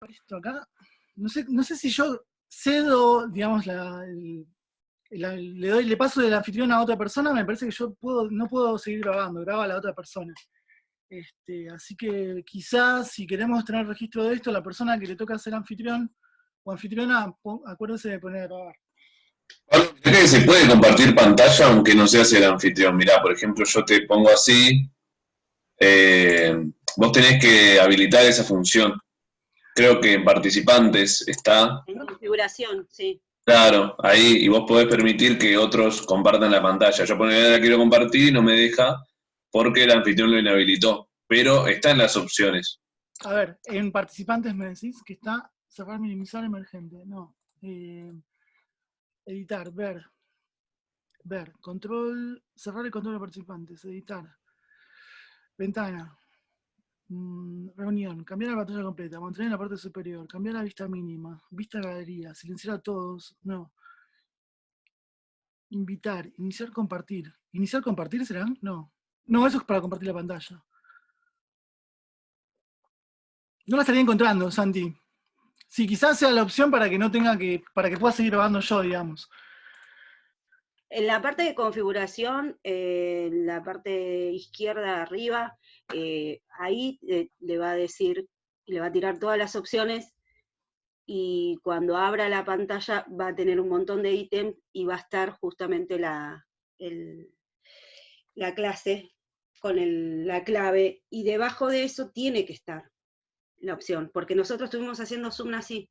esto acá. No sé si yo cedo, digamos, le paso del anfitrión a otra persona, me parece que yo no puedo seguir grabando, graba a la otra persona. Así que quizás si queremos tener registro de esto, la persona que le toca ser anfitrión o anfitriona, acuérdense de poner a grabar. Pablo, mirá que se puede compartir pantalla aunque no seas el anfitrión. Mirá, por ejemplo, yo te pongo así. Vos tenés que habilitar esa función. Creo que en participantes está. En configuración, sí. Claro, ahí, y vos podés permitir que otros compartan la pantalla. Yo por ejemplo la quiero compartir y no me deja porque el anfitrión lo inhabilitó. Pero está en las opciones. A ver, en participantes me decís que está cerrar, minimizar, emergente. No. Editar, ver, control, cerrar el control de participantes, editar, ventana, reunión, cambiar la pantalla completa, mantener la parte superior, cambiar la vista mínima, vista galería, silenciar a todos, no. Invitar, iniciar compartir. ¿Iniciar compartir será? No. No, eso es para compartir la pantalla. No la estaría encontrando, Santi. Sí, quizás sea la opción para que no tenga para que pueda seguir grabando yo, digamos. En la parte de configuración, en la parte izquierda arriba, ahí le va a decir, le va a tirar todas las opciones, y cuando abra la pantalla va a tener un montón de ítems y va a estar justamente la clase con la clave, y debajo de eso tiene que estar la opción, porque nosotros estuvimos haciendo Zoom así.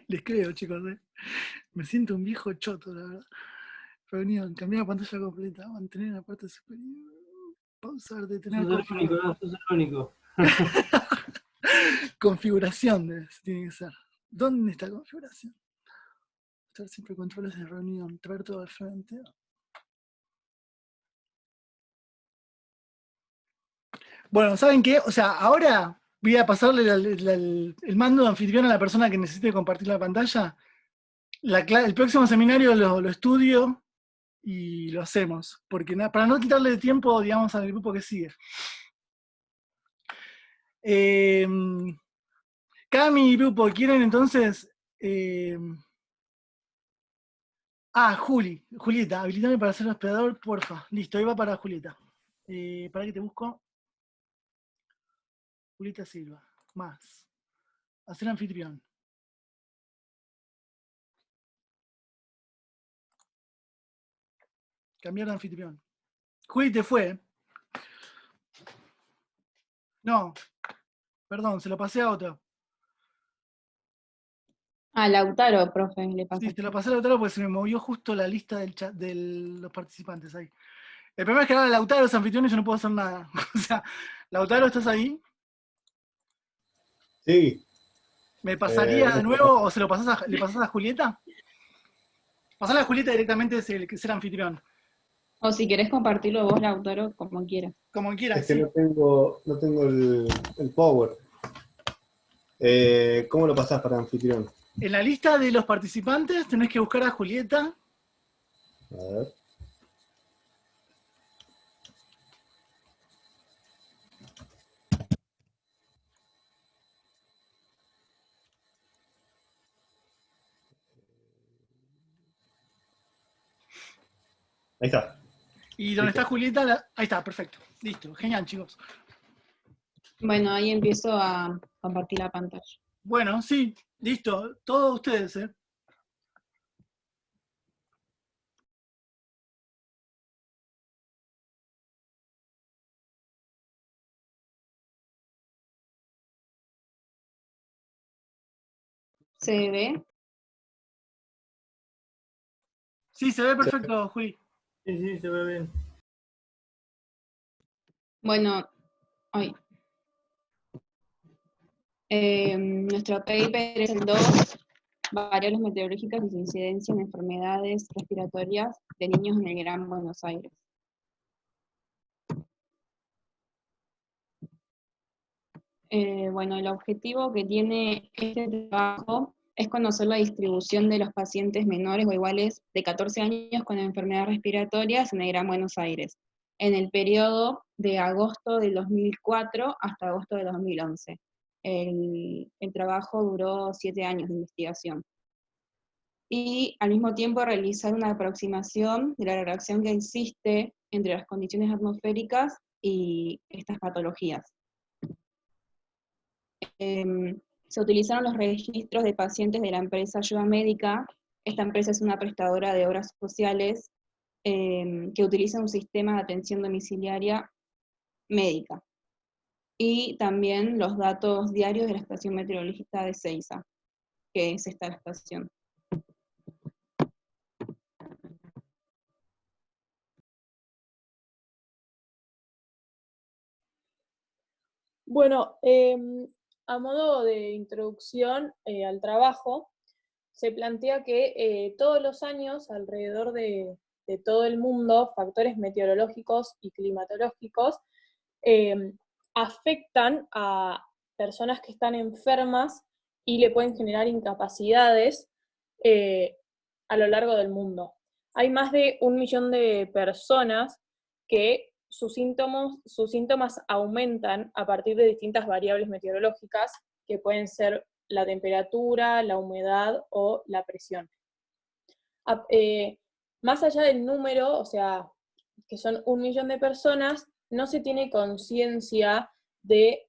Les creo, chicos. Me siento un viejo choto, la verdad. Reunión, cambiar la pantalla completa, mantener la parte superior, pausar, detener. Sos el único. Configuración tiene que ser. ¿Dónde está configuración? Estar siempre controles de reunión, traer todo al frente. Bueno, ¿saben qué? O sea, ahora voy a pasarle el mando de anfitrión a la persona que necesite compartir la pantalla. El próximo seminario lo estudio y lo hacemos, porque para no quitarle tiempo, digamos, al grupo que sigue. Cami y grupo, ¿quieren entonces? Julieta, habilitame para ser hospedador, porfa. Listo, ahí va para Julieta. ¿Para qué te busco? Julieta Silva, más. Hacer anfitrión. Cambiar de anfitrión. Juli, te fue. No, perdón, se lo pasé a otro. A Lautaro, profe, le pasó. Sí, te lo pasé a Lautaro porque se me movió justo la lista del chat de los participantes ahí. El problema es que ahora Lautaro es anfitrión y yo no puedo hacer nada. O sea, Lautaro, ¿estás ahí? Sí. ¿Me pasaría de nuevo o le pasás a Julieta? Pasale a Julieta directamente que ser anfitrión. O si querés compartirlo vos, Lautaro, como quieras. Como quieras. Es que sí. no tengo el power. ¿Cómo lo pasás para anfitrión? En la lista de los participantes tenés que buscar a Julieta. A ver. Ahí está. Y donde está Julieta, ahí está, perfecto. Listo, genial, chicos. Bueno, ahí empiezo a compartir la pantalla. Bueno, sí, listo. Todos ustedes, ¿eh? ¿Se ve? Sí, se ve perfecto, Juli. Sí, se ve bien. Bueno, hoy. Nuestro paper es el 2, variables meteorológicas y su incidencia en enfermedades respiratorias de niños en el Gran Buenos Aires. Bueno, el objetivo que tiene este trabajo es conocer la distribución de los pacientes menores o iguales de 14 años con enfermedades respiratorias en el Gran Buenos Aires. en el periodo de agosto del 2004 hasta agosto del 2011. El trabajo duró 7 años de investigación. Y al mismo tiempo realizar una aproximación de la relación que existe entre las condiciones atmosféricas y estas patologías. Se utilizaron los registros de pacientes de la empresa Ayuda Médica. Esta empresa es una prestadora de obras sociales que utiliza un sistema de atención domiciliaria médica. Y también los datos diarios de la estación meteorológica de Seiza, que es esta estación. Bueno, a modo de introducción al trabajo, se plantea que todos los años, alrededor de todo el mundo, factores meteorológicos y climatológicos afectan a personas que están enfermas y le pueden generar incapacidades a lo largo del mundo. Hay más de 1 millón de personas que sus síntomas aumentan a partir de distintas variables meteorológicas, que pueden ser la temperatura, la humedad o la presión. Más allá del número, o sea, que son 1 millón de personas, no se tiene conciencia de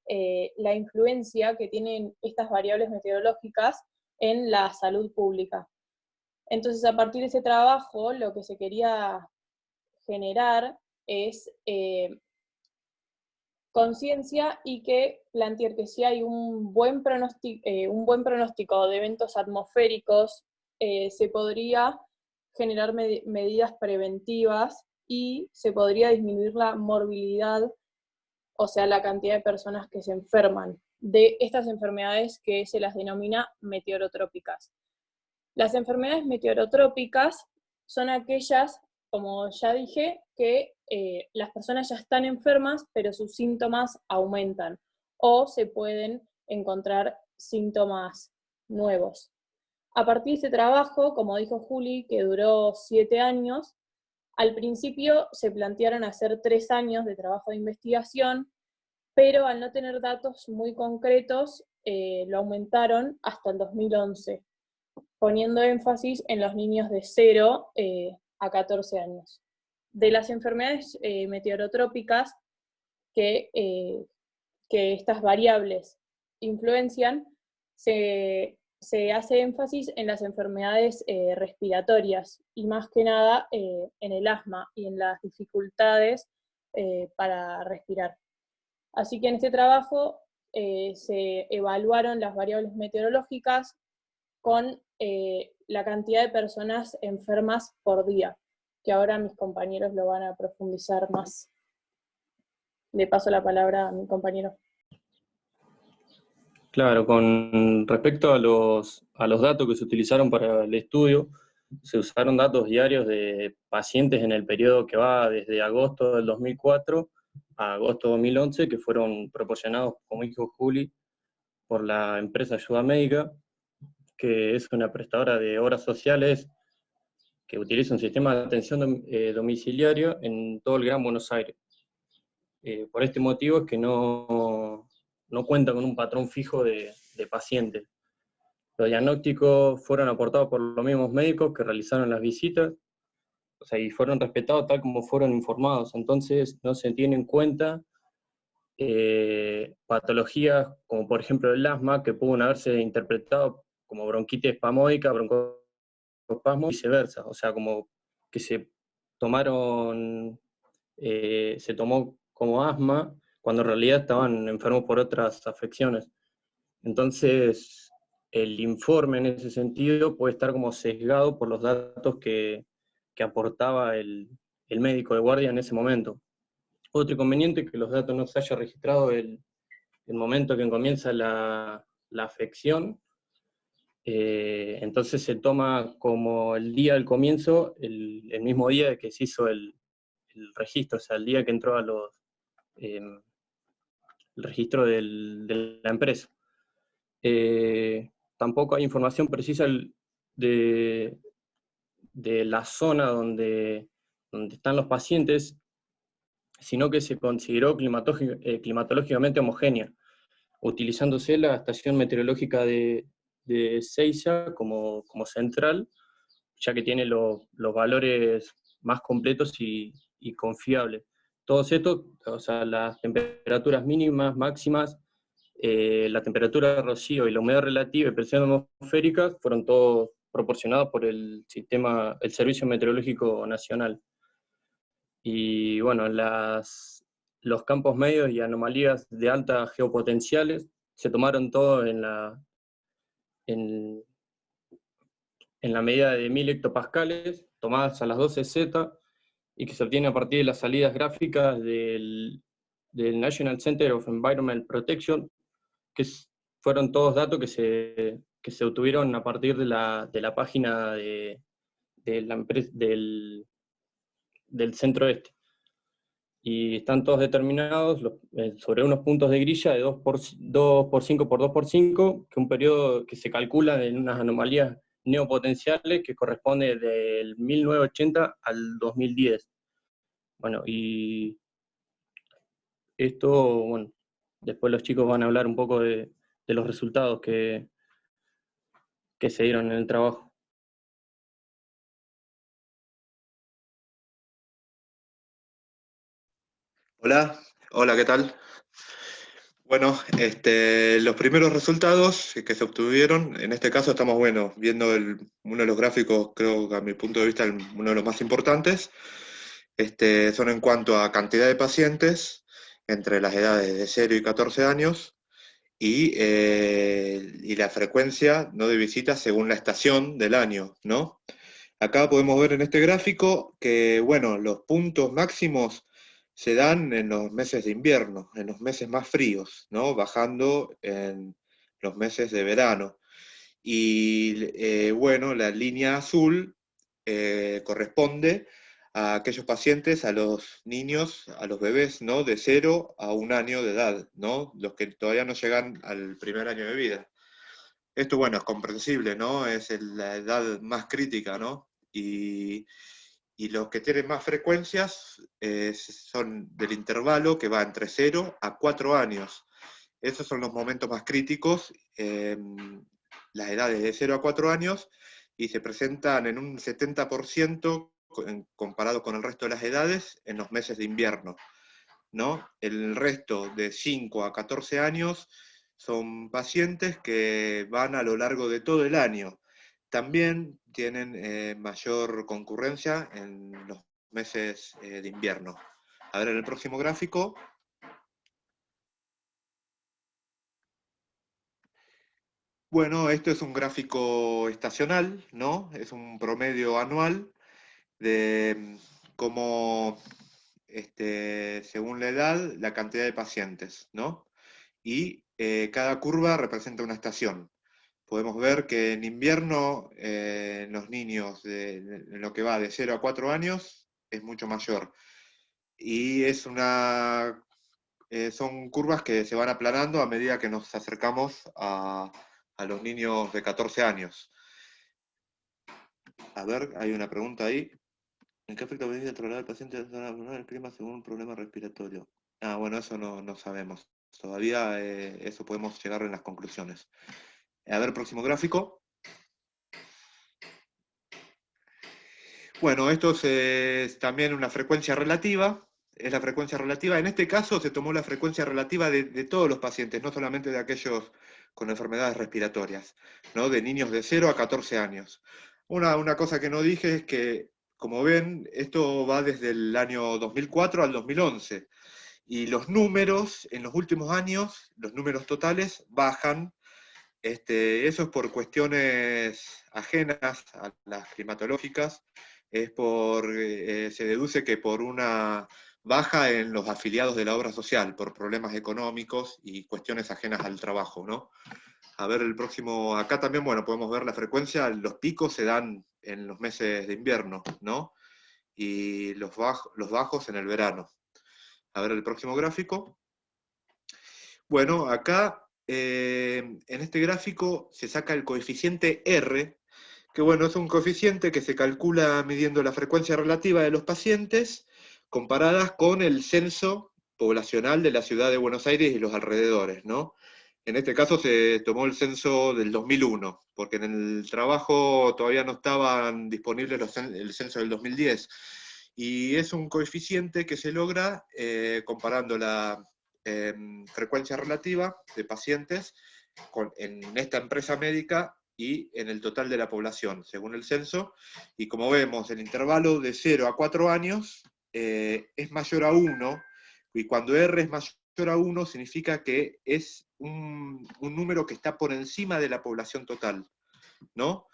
la influencia que tienen estas variables meteorológicas en la salud pública. Entonces, a partir de ese trabajo, lo que se quería generar es conciencia y que plantear que si hay un buen pronóstico de eventos atmosféricos, se podría generar medidas preventivas y se podría disminuir la morbilidad, o sea, la cantidad de personas que se enferman de estas enfermedades que se las denomina meteorotrópicas. Las enfermedades meteorotrópicas son aquellas, como ya dije, que las personas ya están enfermas, pero sus síntomas aumentan, o se pueden encontrar síntomas nuevos. A partir de este trabajo, como dijo Juli, que duró 7 años, al principio se plantearon hacer 3 años de trabajo de investigación, pero al no tener datos muy concretos, lo aumentaron hasta el 2011, poniendo énfasis en los niños de 0 a 14 años. De las enfermedades meteorotrópicas que estas variables influencian, se hace énfasis en las enfermedades respiratorias, y más que nada en el asma y en las dificultades para respirar. Así que en este trabajo se evaluaron las variables meteorológicas con la cantidad de personas enfermas por día, que ahora mis compañeros lo van a profundizar más. Le paso la palabra a mi compañero. Claro, con respecto a los datos que se utilizaron para el estudio, se usaron datos diarios de pacientes en el periodo que va desde agosto del 2004 a agosto de 2011, que fueron proporcionados, como dijo Juli, por la empresa Ayuda Médica, que es una prestadora de obras sociales que utiliza un sistema de atención domiciliario en todo el Gran Buenos Aires. Por este motivo es que no cuenta con un patrón fijo de pacientes. Los diagnósticos fueron aportados por los mismos médicos que realizaron las visitas, o sea, y fueron respetados tal como fueron informados. Entonces no se tiene en cuenta patologías como por ejemplo el asma, que pueden haberse interpretado como bronquitis espasmódica, broncoespasmo y viceversa, o sea, como que se tomó como asma, cuando en realidad estaban enfermos por otras afecciones. Entonces, el informe en ese sentido puede estar como sesgado por los datos que aportaba el médico de guardia en ese momento. Otro inconveniente es que los datos no se haya registrado el momento que comienza la afección, entonces se toma como el día del comienzo, el mismo día que se hizo el registro, o sea, el día que entró a el registro de la empresa. Tampoco hay información precisa de la zona donde están los pacientes. sino que se consideró climatológicamente homogénea, utilizándose la estación meteorológica de Seiza como central, ya que tiene los valores más completos y confiables. Todos estos, o sea, las temperaturas mínimas, máximas, la temperatura de rocío y la humedad relativa y presión atmosférica fueron todos proporcionados por el Servicio Meteorológico Nacional. Y bueno, los campos medios y anomalías de altas geopotenciales se tomaron todos en la medida de 1000 hectopascales, tomadas a las 12Z, y que se obtiene a partir de las salidas gráficas del National Center of Environmental Protection, que fueron todos datos que se obtuvieron a partir de la página de la empresa, del centro este. Y están todos determinados sobre unos puntos de grilla de 2 por 5 por 2 por 5, que un periodo que se calcula en unas anomalías neopotenciales que corresponde del 1980 al 2010. Bueno, y esto, bueno, después los chicos van a hablar un poco de los resultados que se dieron en el trabajo. Hola, ¿qué tal? Bueno, los primeros resultados que se obtuvieron, en este caso estamos, viendo uno de los gráficos, creo que a mi punto de vista uno de los más importantes, son en cuanto a cantidad de pacientes entre las edades de 0 y 14 años y la frecuencia, ¿no?, de visitas según la estación del año, ¿no? Acá podemos ver en este gráfico que, los puntos máximos se dan en los meses de invierno, en los meses más fríos, ¿no?, bajando en los meses de verano. Y la línea azul corresponde a aquellos pacientes, a los niños, a los bebés, ¿no?, de 0 a 1 año de edad, ¿no?, los que todavía no llegan al primer año de vida. Esto, es comprensible, ¿no?, es la edad más crítica, ¿no? Y los que tienen más frecuencias son del intervalo que va entre 0 a 4 años. Esos son los momentos más críticos, las edades de 0 a 4 años, y se presentan en un 70% comparado con el resto de las edades en los meses de invierno, ¿no? El resto de 5 a 14 años son pacientes que van a lo largo de todo el año. También tienen mayor concurrencia en los meses de invierno. A ver, en el próximo gráfico. Bueno, esto es un gráfico estacional, ¿no? Es un promedio anual de cómo, según la edad, la cantidad de pacientes, ¿no? Y cada curva representa una estación. Podemos ver que en invierno los niños, en lo que va de 0 a 4 años, es mucho mayor. Y son curvas que se van aplanando a medida que nos acercamos a los niños de 14 años. A ver, hay una pregunta ahí. ¿En qué afecta el trasladar al paciente el clima según un problema respiratorio? Eso no sabemos. Todavía eso podemos llegar en las conclusiones. A ver, próximo gráfico. Esto es también una frecuencia relativa. Es la frecuencia relativa. En este caso se tomó la frecuencia relativa de todos los pacientes, no solamente de aquellos con enfermedades respiratorias, ¿no?, de niños de 0 a 14 años. Una cosa que no dije es que, como ven, esto va desde el año 2004 al 2011. Y los números, en los últimos años, los números totales bajan. Eso es por cuestiones ajenas a las climatológicas. Se deduce que por una baja en los afiliados de la obra social, por problemas económicos y cuestiones ajenas al trabajo, ¿no? A ver, el próximo, acá también, podemos ver la frecuencia, los picos se dan en los meses de invierno, ¿no? Y los bajos en el verano. A ver, el próximo gráfico. Acá, en este gráfico se saca el coeficiente R, que es un coeficiente que se calcula midiendo la frecuencia relativa de los pacientes comparadas con el censo poblacional de la ciudad de Buenos Aires y los alrededores, ¿no? En este caso se tomó el censo del 2001, porque en el trabajo todavía no estaban disponibles el censo del 2010. Y es un coeficiente que se logra comparando la frecuencia relativa de pacientes en esta empresa médica y en el total de la población, según el censo. Y como vemos, el intervalo de 0 a 4 años es mayor a 1, y cuando R es mayor a 1 significa que es un número que está por encima de la población total, ¿no?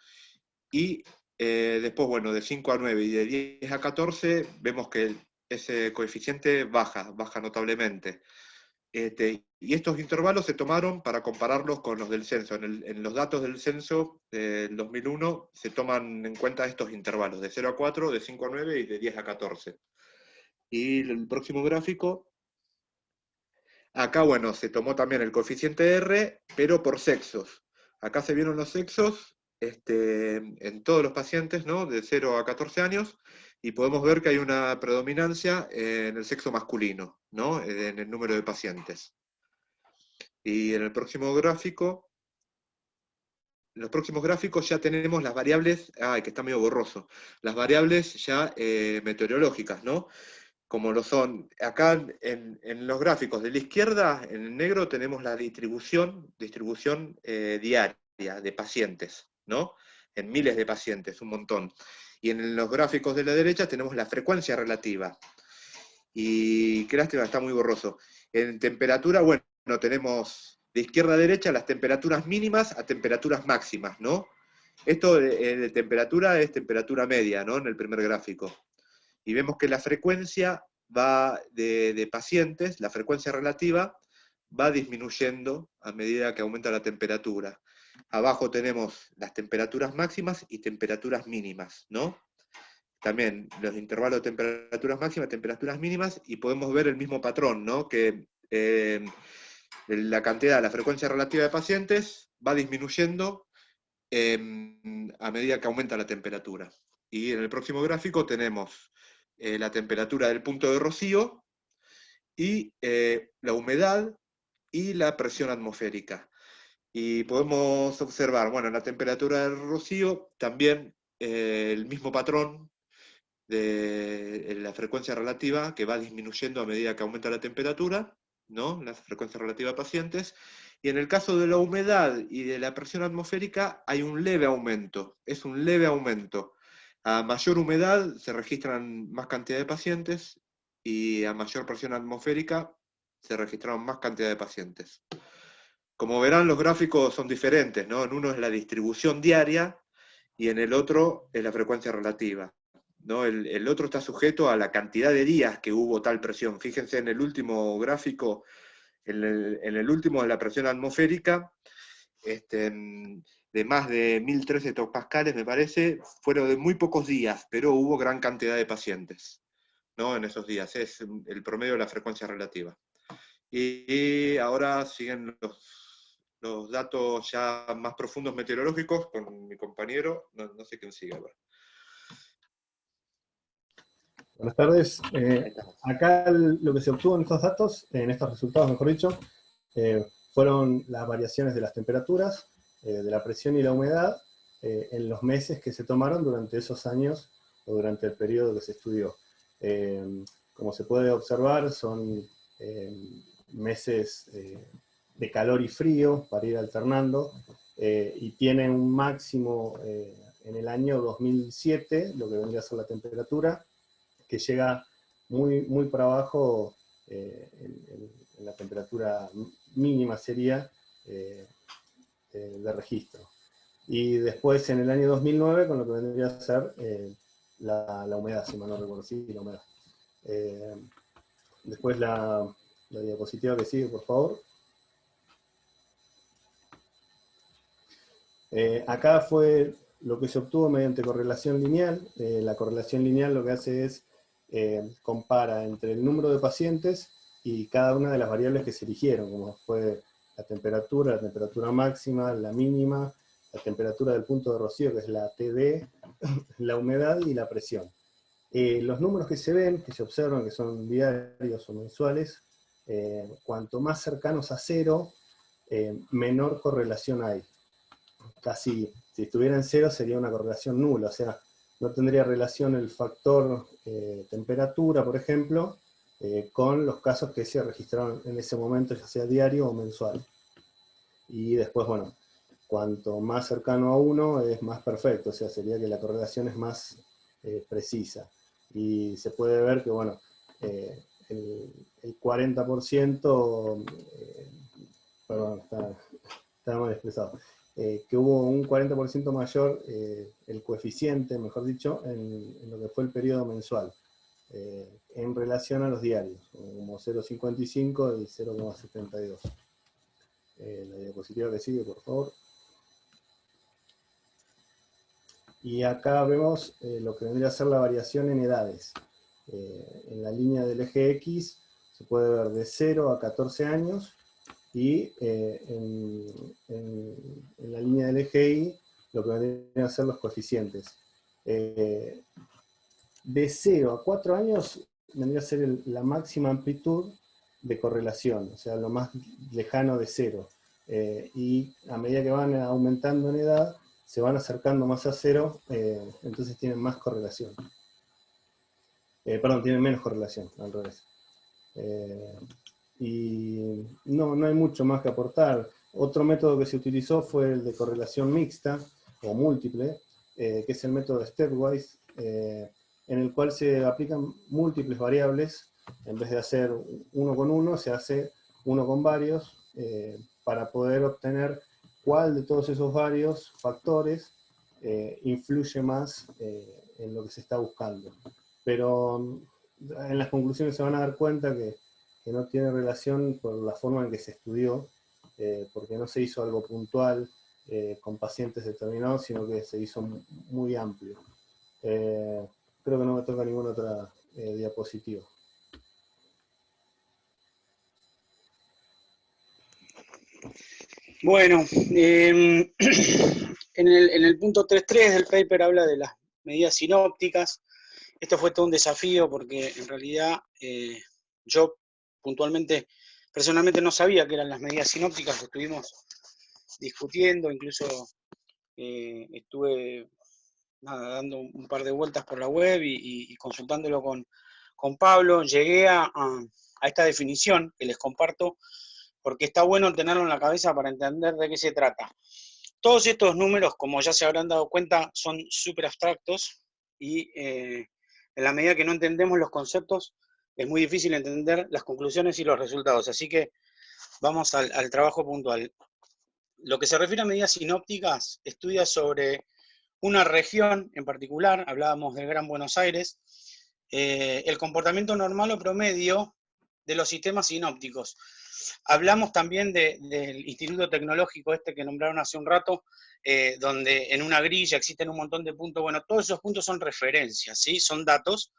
Y después, bueno, de 5 a 9 y de 10 a 14, vemos que ese coeficiente baja notablemente. Y estos intervalos se tomaron para compararlos con los del censo. En los datos del censo del 2001 se toman en cuenta estos intervalos, de 0 a 4, de 5 a 9 y de 10 a 14. Y el próximo gráfico, acá, bueno, se tomó también el coeficiente R, pero por sexos. Acá se vieron los sexos en todos los pacientes, ¿no?, de 0 a 14 años, y podemos ver que hay una predominancia en el sexo masculino, ¿no?, en el número de pacientes. Y en el próximo gráfico, en los próximos gráficos ya tenemos las variables, que está medio borroso, las variables ya meteorológicas, ¿no?, como lo son, acá en los gráficos de la izquierda, en el negro, tenemos la distribución diaria de pacientes, ¿no?, en miles de pacientes, un montón. Y en los gráficos de la derecha tenemos la frecuencia relativa. Y qué lástima, está muy borroso. En temperatura, bueno, tenemos de izquierda a derecha las temperaturas mínimas a temperaturas máximas, ¿no? Esto de temperatura es temperatura media, ¿no?, en el primer gráfico. Y vemos que la frecuencia va de pacientes, la frecuencia relativa, va disminuyendo a medida que aumenta la temperatura. Abajo tenemos las temperaturas máximas y temperaturas mínimas, ¿no? También los intervalos de temperaturas máximas, temperaturas mínimas, y podemos ver el mismo patrón, ¿no?, que la cantidad, la frecuencia relativa de pacientes va disminuyendo a medida que aumenta la temperatura. Y en el próximo gráfico tenemos la temperatura del punto de rocío y la humedad y la presión atmosférica. Y podemos observar, bueno, en la temperatura del rocío también el mismo patrón de la frecuencia relativa, que va disminuyendo a medida que aumenta la temperatura, ¿no?, la frecuencia relativa de pacientes. Y en el caso de la humedad y de la presión atmosférica hay un leve aumento, es un leve aumento. A mayor humedad se registran más cantidad de pacientes, y a mayor presión atmosférica se registraron más cantidad de pacientes. Como verán, los gráficos son diferentes, ¿no? En uno es la distribución diaria y en el otro es la frecuencia relativa, ¿no? El otro está sujeto a la cantidad de días que hubo tal presión. Fíjense en el último gráfico, en el último de la presión atmosférica, de más de 1013 hectopascales, me parece, fueron de muy pocos días, pero hubo gran cantidad de pacientes, ¿no?, en esos días. Es el promedio de la frecuencia relativa. Y ahora siguen los datos ya más profundos meteorológicos con mi compañero, no sé quién sigue ahora. Buenas tardes. Acá lo que se obtuvo en estos datos, en estos resultados, mejor dicho, fueron las variaciones de las temperaturas, de la presión y la humedad, en los meses que se tomaron durante esos años, o durante el periodo que se estudió. Como se puede observar, son meses de calor y frío, para ir alternando, y tienen un máximo en el año 2007, lo que vendría a ser la temperatura, que llega muy para abajo, en la temperatura mínima sería de registro. Y después en el año 2009, con lo que vendría a ser la humedad, si mal no recuerdo, sí, la humedad. Después la diapositiva que sigue, por favor. Acá fue lo que se obtuvo mediante correlación lineal. La correlación lineal lo que hace es compara entre el número de pacientes y cada una de las variables que se eligieron, como fue la temperatura máxima, la mínima, la temperatura del punto de rocío, que es la TD, la humedad y la presión. Los números que se ven, que se observan, que son diarios o mensuales, cuanto más cercanos a 0, menor correlación hay. Casi, si estuviera en 0 sería una correlación nula, o sea, no tendría relación el factor temperatura, por ejemplo, con los casos que se registraron en ese momento, ya sea diario o mensual. Y después, bueno, cuanto más cercano a 1 es más perfecto, o sea, sería que la correlación es más precisa. Y se puede ver que, bueno, el 40%, perdón, está mal expresado, que hubo un 40% mayor, el coeficiente, mejor dicho, en lo que fue el periodo mensual, en relación a los diarios, como 0,55 y 0,72. La diapositiva que sigue, por favor. Y acá vemos lo que vendría a ser la variación en edades. En la línea del eje X se puede ver de 0 a 14 años, y en la línea del eje Y lo que vendrían a ser los coeficientes. De 0 a 4 años vendría a ser la máxima amplitud de correlación, o sea, lo más lejano de 0. Y a medida que van aumentando en edad, se van acercando más a 0, entonces tienen más correlación. Perdón, tienen menos correlación, al revés. Y no hay mucho más que aportar. Otro método que se utilizó fue el de correlación mixta, o múltiple, que es el método de stepwise, en el cual se aplican múltiples variables. En vez de hacer uno con uno, se hace uno con varios, para poder obtener cuál de todos esos varios factores influye más en lo que se está buscando. Pero en las conclusiones se van a dar cuenta que no tiene relación por la forma en que se estudió, porque no se hizo algo puntual con pacientes determinados, sino que se hizo muy amplio. Creo que no me toca ninguna otra diapositiva. Bueno, en el punto 3.3 del paper habla de las medidas sinópticas. Esto fue todo un desafío porque en realidad yo puntualmente, personalmente no sabía qué eran las medidas sinópticas, lo estuvimos discutiendo, incluso estuve dando un par de vueltas por la web y consultándolo con Pablo. Llegué a esta definición que les comparto, porque está bueno tenerlo en la cabeza para entender de qué se trata. Todos estos números, como ya se habrán dado cuenta, son súper abstractos, y en la medida que no entendemos los conceptos, es muy difícil entender las conclusiones y los resultados. Así que vamos al trabajo puntual. Lo que se refiere a medidas sinópticas, estudia sobre una región en particular, hablábamos del Gran Buenos Aires, el comportamiento normal o promedio de los sistemas sinópticos. Hablamos también del Instituto Tecnológico que nombraron hace un rato, donde en una grilla existen un montón de puntos. Bueno, todos esos puntos son referencias, ¿sí? Son datos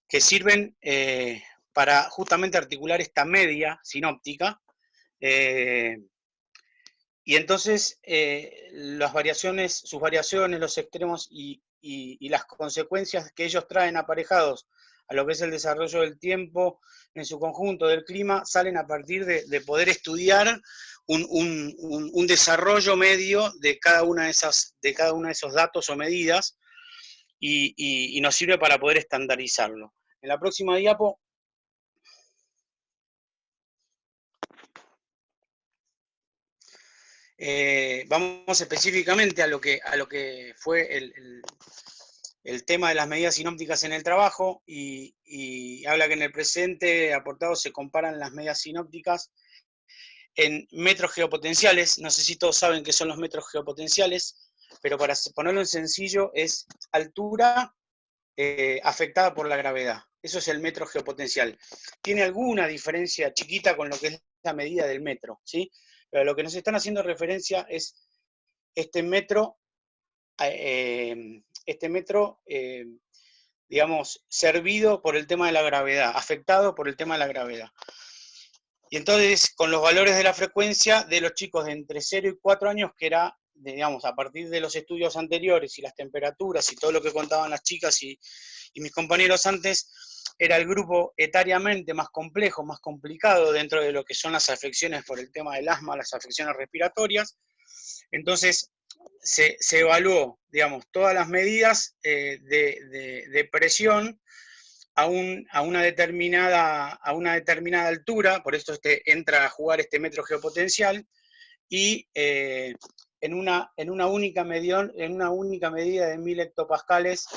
que sirven para justamente articular esta media sinóptica, y entonces sus variaciones, los extremos y las consecuencias que ellos traen aparejados a lo que es el desarrollo del tiempo en su conjunto, del clima, salen a partir de poder estudiar un desarrollo medio de cada uno de esos datos o medidas, y nos sirve para poder estandarizarlo. En la próxima diapo vamos específicamente a lo que fue el tema de las medidas sinópticas en el trabajo, y habla que en el presente aportado se comparan las medidas sinópticas en metros geopotenciales. No sé si todos saben qué son los metros geopotenciales, pero para ponerlo en sencillo es altura afectada por la gravedad. Eso es el metro geopotencial. Tiene alguna diferencia chiquita con lo que es la medida del metro, ¿sí? Pero lo que nos están haciendo referencia es este metro, digamos, servido por el tema de la gravedad, afectado por el tema de la gravedad. Y entonces, con los valores de la frecuencia de los chicos de entre 0 y 4 años, que era digamos, a partir de los estudios anteriores y las temperaturas y todo lo que contaban las chicas y mis compañeros antes, era el grupo etariamente más complejo, más complicado dentro de lo que son las afecciones por el tema del asma, las afecciones respiratorias. Entonces, se evaluó, digamos, todas las medidas de presión a una determinada altura, por esto entra a jugar este metro geopotencial, y en una única medida de 1000 hectopascales,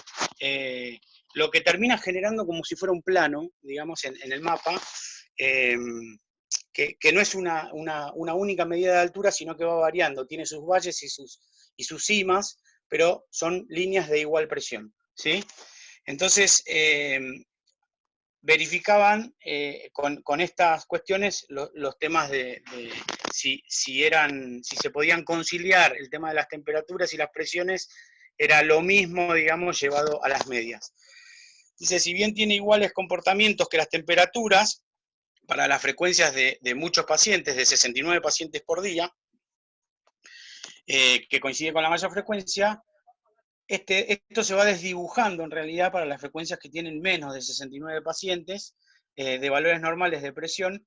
lo que termina generando como si fuera un plano, digamos, en el mapa, que no es una única medida de altura, sino que va variando, tiene sus valles y sus cimas, pero son líneas de igual presión, ¿sí? Entonces, verificaban con estas cuestiones los temas de si se podían conciliar el tema de las temperaturas y las presiones, era lo mismo, digamos, llevado a las medias. Dice, si bien tiene iguales comportamientos que las temperaturas, para las frecuencias de muchos pacientes, de 69 pacientes por día, que coincide con la mayor frecuencia, esto se va desdibujando en realidad para las frecuencias que tienen menos de 69 pacientes, de valores normales de presión,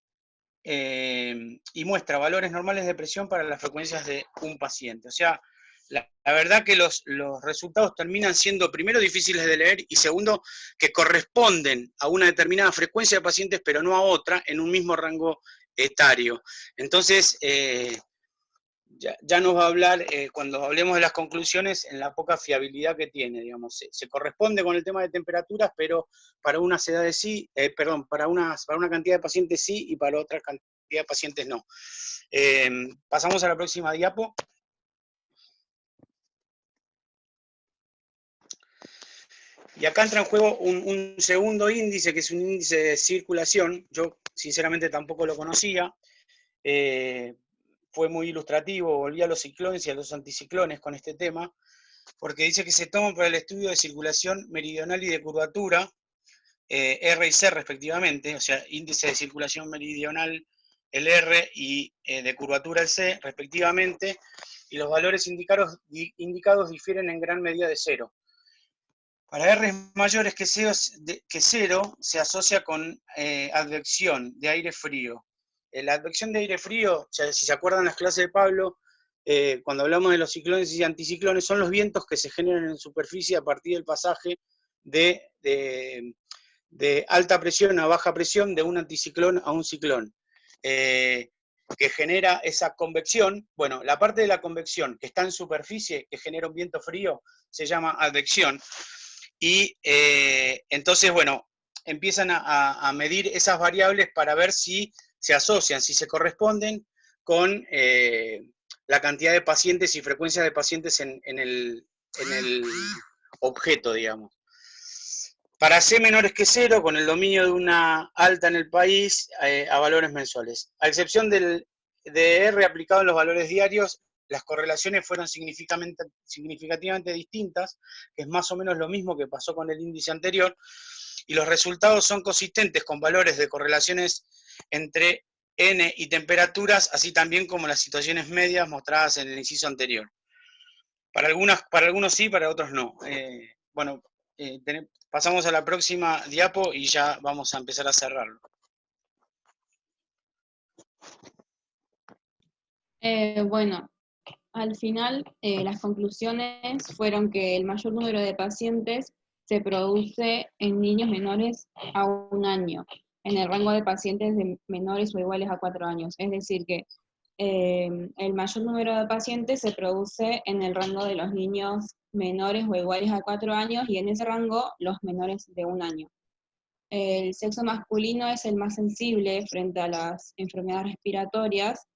y muestra valores normales de presión para las frecuencias de un paciente. O sea, la verdad que los resultados terminan siendo, primero, difíciles de leer, y segundo, que corresponden a una determinada frecuencia de pacientes, pero no a otra, en un mismo rango etario. Entonces, ya nos va a hablar, cuando hablemos de las conclusiones, en la poca fiabilidad que tiene, digamos. Se corresponde con el tema de temperaturas, pero para unas edades sí, para una cantidad de pacientes sí, y para otra cantidad de pacientes no. Pasamos a la próxima diapo. Y acá entra en juego un segundo índice, que es un índice de circulación. Yo, sinceramente, tampoco lo conocía. Fue muy ilustrativo, volví a los ciclones y a los anticiclones con este tema, porque dice que se toma para el estudio de circulación meridional y de curvatura, R y C respectivamente, o sea, índice de circulación meridional el R y de curvatura el C respectivamente, y los valores indicados difieren en gran medida de cero. Para R mayores que cero se asocia con advección de aire frío. La advección de aire frío, si se acuerdan las clases de Pablo, cuando hablamos de los ciclones y anticiclones, son los vientos que se generan en superficie a partir del pasaje de alta presión a baja presión, de un anticiclón a un ciclón, que genera esa convección. Bueno, la parte de la convección que está en superficie, que genera un viento frío, se llama advección. Y entonces, bueno, empiezan a medir esas variables para ver si se asocian, si se corresponden con la cantidad de pacientes y frecuencia de pacientes en el objeto, digamos. Para C menores que cero, con el dominio de una alta en el país, a valores mensuales. A excepción de R aplicado en los valores diarios, las correlaciones fueron significativamente distintas, que es más o menos lo mismo que pasó con el índice anterior, y los resultados son consistentes con valores de correlaciones entre N y temperaturas, así también como las situaciones medias mostradas en el inciso anterior. Para algunos sí, para otros no. Bueno, pasamos a la próxima diapo y ya vamos a empezar a cerrarlo. Bueno, al final las conclusiones fueron que el mayor número de pacientes se produce en niños menores a 1 año, en el rango de pacientes de menores o iguales a 4 años. Es decir, que el mayor número de pacientes se produce en el rango de los niños menores o iguales a 4 años, y en ese rango los menores de 1 año. El sexo masculino es el más sensible frente a las enfermedades respiratorias,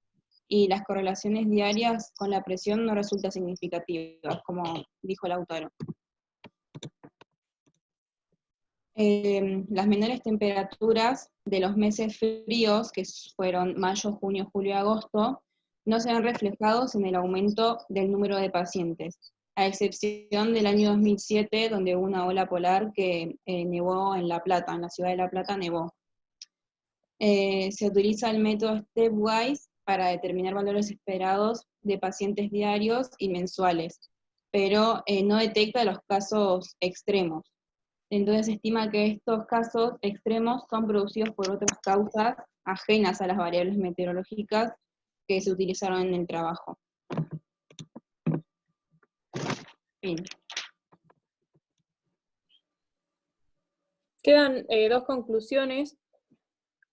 y las correlaciones diarias con la presión no resultan significativas, como dijo el autor. Las menores temperaturas de los meses fríos, que fueron mayo, junio, julio y agosto, no se ven reflejados en el aumento del número de pacientes, a excepción del año 2007, donde hubo una ola polar que nevó en La Plata, en la ciudad de La Plata nevó. Se utiliza el método stepwise para determinar valores esperados de pacientes diarios y mensuales, pero no detecta los casos extremos. Entonces se estima que estos casos extremos son producidos por otras causas ajenas a las variables meteorológicas que se utilizaron en el trabajo. Fin. Quedan dos conclusiones.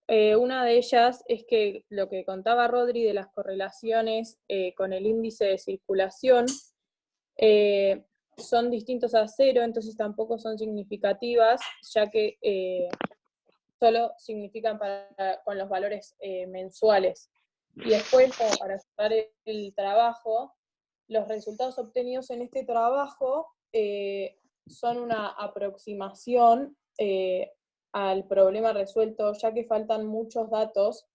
Una de ellas es que lo que contaba Rodri de las correlaciones con el índice de circulación son distintos a 0, entonces tampoco son significativas, ya que solo significan con los valores mensuales. Y después, como para cerrar el trabajo, los resultados obtenidos en este trabajo son una aproximación al problema resuelto, ya que faltan muchos datos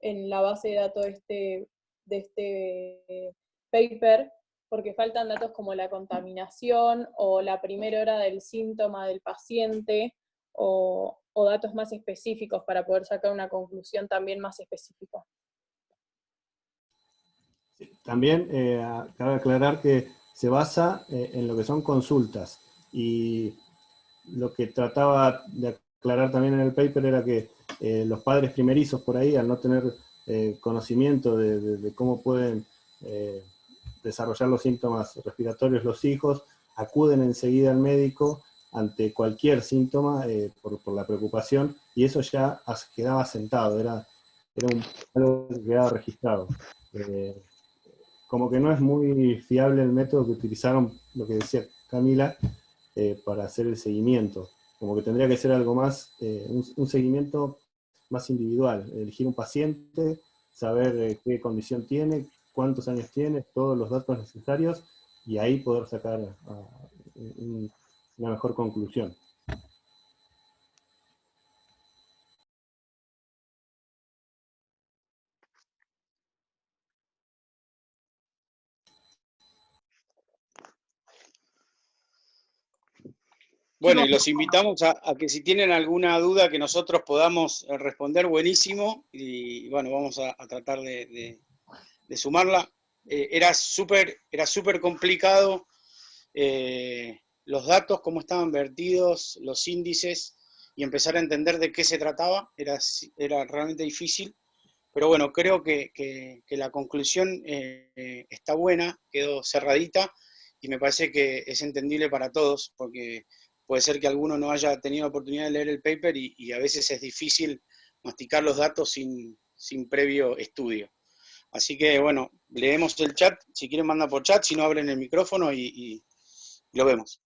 en la base de datos de este paper, porque faltan datos como la contaminación o la primera hora del síntoma del paciente, o datos más específicos para poder sacar una conclusión también más específica. También cabe aclarar que se basa en lo que son consultas, y lo que trataba de aclarar también en el paper era que los padres primerizos por ahí, al no tener conocimiento de cómo pueden desarrollar los síntomas respiratorios los hijos, acuden enseguida al médico ante cualquier síntoma por la preocupación, y eso ya quedaba sentado, era algo que quedaba registrado. Como que no es muy fiable el método que utilizaron, lo que decía Camila, para hacer el seguimiento. Como que tendría que ser algo más, un seguimiento más individual, elegir un paciente, saber qué condición tiene, cuántos años tiene, todos los datos necesarios, y ahí poder sacar una mejor conclusión. Bueno, y los invitamos a que si tienen alguna duda que nosotros podamos responder, buenísimo, y bueno, vamos a tratar de sumarla. Era súper complicado los datos, cómo estaban vertidos, los índices, y empezar a entender de qué se trataba, era realmente difícil, pero bueno, creo que la conclusión está buena, quedó cerradita, y me parece que es entendible para todos, porque puede ser que alguno no haya tenido la oportunidad de leer el paper y a veces es difícil masticar los datos sin previo estudio. Así que bueno, leemos el chat, si quieren manda por chat, si no abren el micrófono y lo vemos.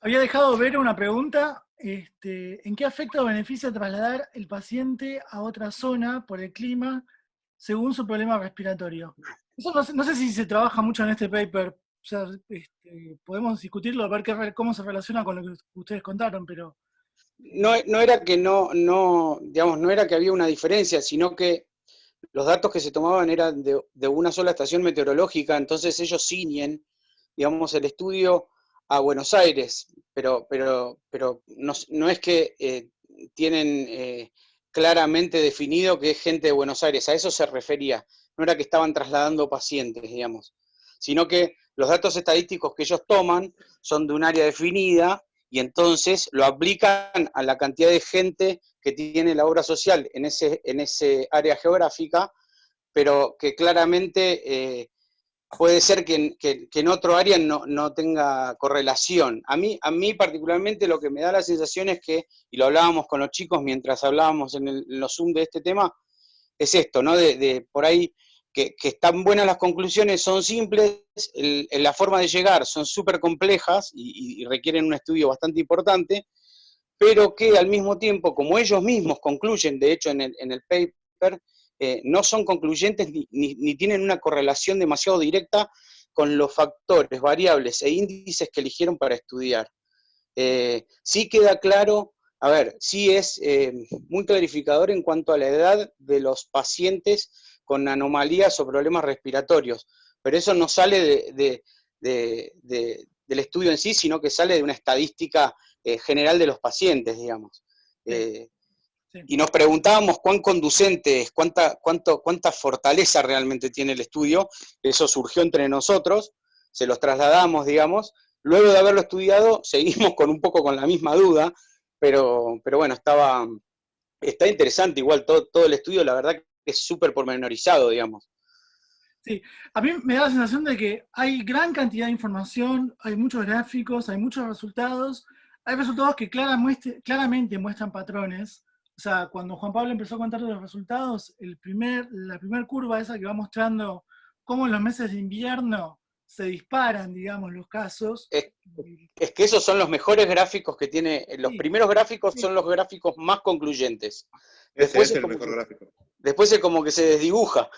Había dejado ver una pregunta, ¿en qué afecta o beneficia trasladar el paciente a otra zona por el clima según su problema respiratorio? Eso no sé si se trabaja mucho en este paper, o sea, podemos discutirlo, a ver cómo se relaciona con lo que ustedes contaron, pero... No era que digamos, no era que había una diferencia, sino que los datos que se tomaban eran de una sola estación meteorológica, entonces ellos ciñen, digamos, el estudio a Buenos Aires, pero no es que tienen claramente definido que es gente de Buenos Aires, a eso se refería, no era que estaban trasladando pacientes, digamos, sino que los datos estadísticos que ellos toman son de un área definida, y entonces lo aplican a la cantidad de gente que tiene la obra social en ese área geográfica, pero que claramente puede ser que en otro área no tenga correlación. A mí particularmente lo que me da la sensación es que, y lo hablábamos con los chicos mientras hablábamos en los Zoom de este tema, es esto, ¿no? De por ahí, que están buenas las conclusiones, son simples, la forma de llegar son súper complejas y requieren un estudio bastante importante, pero que al mismo tiempo, como ellos mismos concluyen, de hecho en el paper, no son concluyentes ni tienen una correlación demasiado directa con los factores, variables e índices que eligieron para estudiar. Sí queda claro, a ver, sí es muy clarificador en cuanto a la edad de los pacientes con anomalías o problemas respiratorios, pero eso no sale del estudio en sí, sino que sale de una estadística general de los pacientes, digamos. Y nos preguntábamos cuán conducente es, cuánta fortaleza realmente tiene el estudio. Eso surgió entre nosotros, se los trasladamos, digamos. Luego de haberlo estudiado, seguimos con un poco con la misma duda, pero bueno, está interesante igual todo el estudio, la verdad que es súper pormenorizado, digamos. Sí, a mí me da la sensación de que hay gran cantidad de información, hay muchos gráficos, hay muchos resultados, hay resultados que claramente muestran patrones. O sea, cuando Juan Pablo empezó a contar los resultados, la primer curva esa que va mostrando cómo en los meses de invierno se disparan, digamos, los casos. Es que esos son los mejores gráficos que tiene, los primeros gráficos son los gráficos más concluyentes. Después Ese es el mejor gráfico. Después es como que se desdibuja.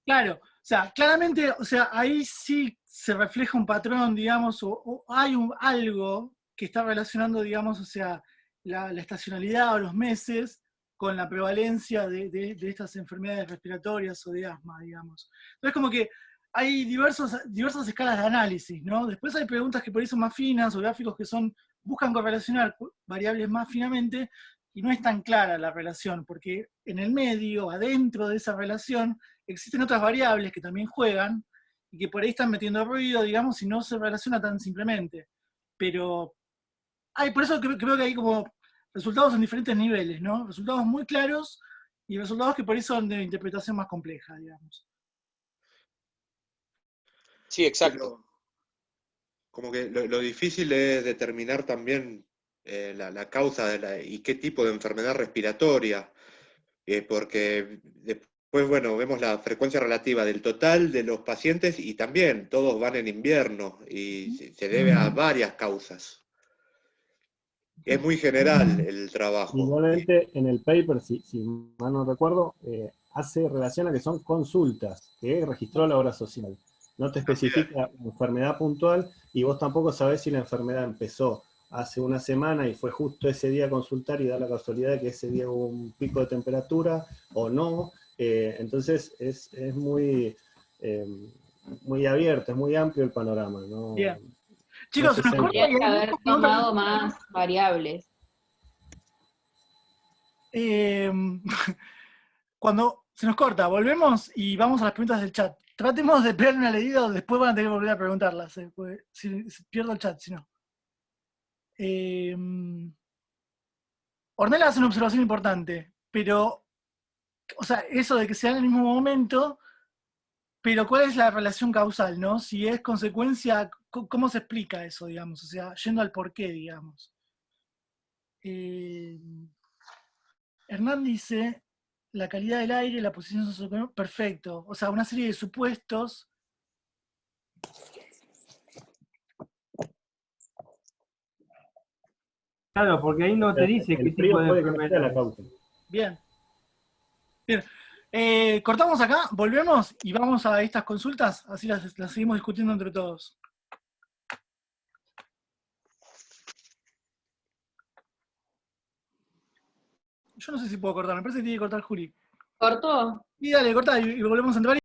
Claro, o sea, claramente, o sea, ahí sí se refleja un patrón, digamos, o hay algo que está relacionando, digamos, o sea, la estacionalidad o los meses con la prevalencia de estas enfermedades respiratorias o de asma, digamos. Entonces, como que hay diversas escalas de análisis, ¿no? Después hay preguntas que por ahí son más finas, o gráficos que buscan correlacionar variables más finamente, y no es tan clara la relación, porque en el medio, adentro de esa relación, existen otras variables que también juegan, y que por ahí están metiendo ruido, digamos, y no se relaciona tan simplemente. Pero por eso creo que hay como resultados en diferentes niveles, ¿no? Resultados muy claros y resultados que por ahí son de interpretación más compleja, digamos. Sí, exacto. Como que lo difícil es determinar también la causa y qué tipo de enfermedad respiratoria, porque después, bueno, vemos la frecuencia relativa del total de los pacientes y también todos van en invierno y se debe a varias causas. Es muy general el trabajo. Igualmente en el paper, si mal no recuerdo, hace relación a que son consultas que registró la obra social. No te especifica enfermedad puntual y vos tampoco sabés si la enfermedad empezó hace una semana y fue justo ese día a consultar y da la casualidad de que ese día hubo un pico de temperatura o no. Entonces es muy, muy abierto, es muy amplio el panorama, ¿no? Bien. Chicos, no se nos corta y Tendrían que haber tomado más variables. Cuando se nos corta, volvemos y vamos a las preguntas del chat. Tratemos de pegarle una leída, después van a tener que volver a preguntarlas, porque si pierdo el chat, si no. Ornella hace una observación importante, pero, o sea, eso de que sea en el mismo momento, pero ¿cuál es la relación causal, no? Si es consecuencia, ¿cómo se explica eso, digamos? O sea, yendo al porqué, digamos. Hernán dice, la calidad del aire, la posición socioeconómica, perfecto. O sea, una serie de supuestos. Claro, porque ahí no te dice qué tipo de enfermedad es. Bien. Bien. Cortamos acá, volvemos y vamos a estas consultas, así las seguimos discutiendo entre todos. Yo no sé si puedo cortar, me parece que tiene que cortar Juli. ¿Cortó? Y dale, cortá y volvemos a entrar